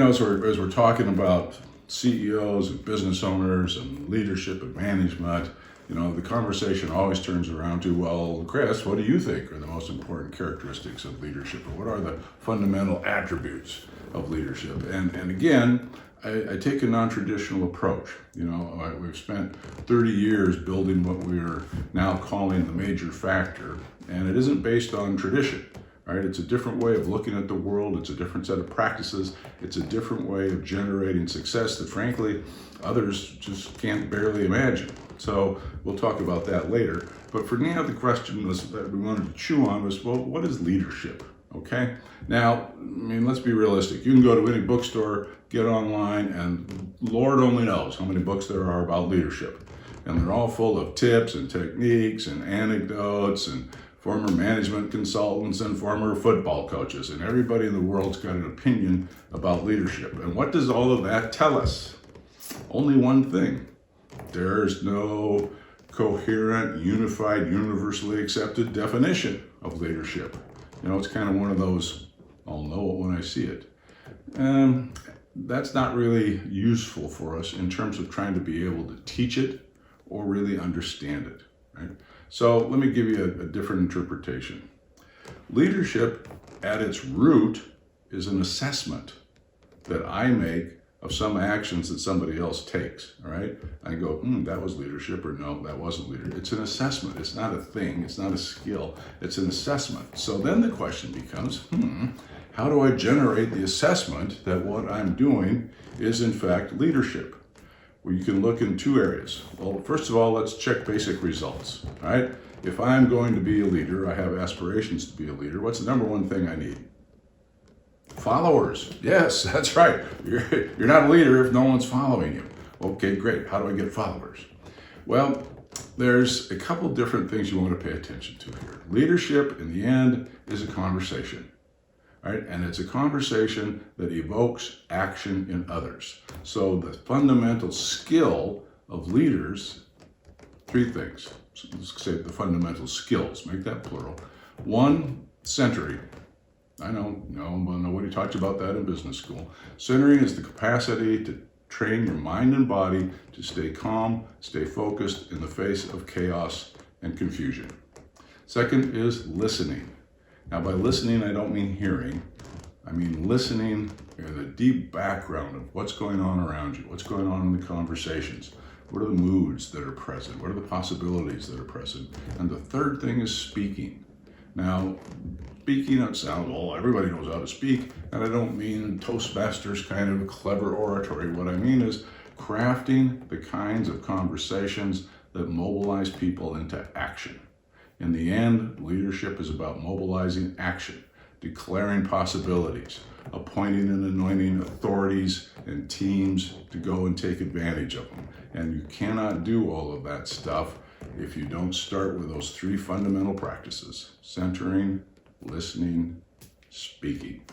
as we're talking about CEOs and business owners and leadership and management, the conversation always turns around to, well, Chris, what do you think are the most important characteristics of leadership, or what are the fundamental attributes of leadership? And again, I take a non-traditional approach. We've spent 30 years building what we're now calling the Majer factor, and it isn't based on tradition. Right? It's a different way of looking at the world. It's a different set of practices. It's a different way of generating success that, frankly, others just can't barely imagine. So we'll talk about that later. But for now, the question that we wanted to chew on was, well, what is leadership? Okay. Now, let's be realistic. You can go to any bookstore, get online, and Lord only knows how many books there are about leadership. And they're all full of tips and techniques and anecdotes and former management consultants and former football coaches, and everybody in the world's got an opinion about leadership. And what does all of that tell us? Only one thing. There's no coherent, unified, universally accepted definition of leadership. It's kind of one of those, I'll know it when I see it. That's not really useful for us in terms of trying to be able to teach it or really understand it, right? So let me give you a different interpretation. Leadership at its root is an assessment that I make of some actions that somebody else takes, all right? I go, that was leadership, or no, that wasn't leadership. It's an assessment. It's not a thing. It's not a skill. It's an assessment. So then the question becomes, how do I generate the assessment that what I'm doing is in fact leadership? Well, you can look in two areas. Well, first of all, let's check basic results, all right? If I'm going to be a leader, I have aspirations to be a leader, what's the number one thing I need? Followers. Yes, that's right. You're not a leader if no one's following you. Okay, great. How do I get followers? Well, there's a couple different things you want to pay attention to here. Leadership, in the end, is a conversation. Right? And it's a conversation that evokes action in others. So the fundamental skill of leaders, three things. So let's say the fundamental skills, make that plural. One, centering. I know, nobody taught you about that in business school. Centering is the capacity to train your mind and body to stay calm, stay focused in the face of chaos and confusion. Second is listening. Now, by listening, I don't mean hearing. I mean listening in the deep background of what's going on around you, what's going on in the conversations, what are the moods that are present, what are the possibilities that are present. And the third thing is speaking. Now, speaking, it sounds, well, everybody knows how to speak, and I don't mean Toastmasters kind of clever oratory. What I mean is crafting the kinds of conversations that mobilize people into action. In the end, leadership is about mobilizing action, declaring possibilities, appointing and anointing authorities and teams to go and take advantage of them. And you cannot do all of that stuff if you don't start with those three fundamental practices: centering, listening, speaking.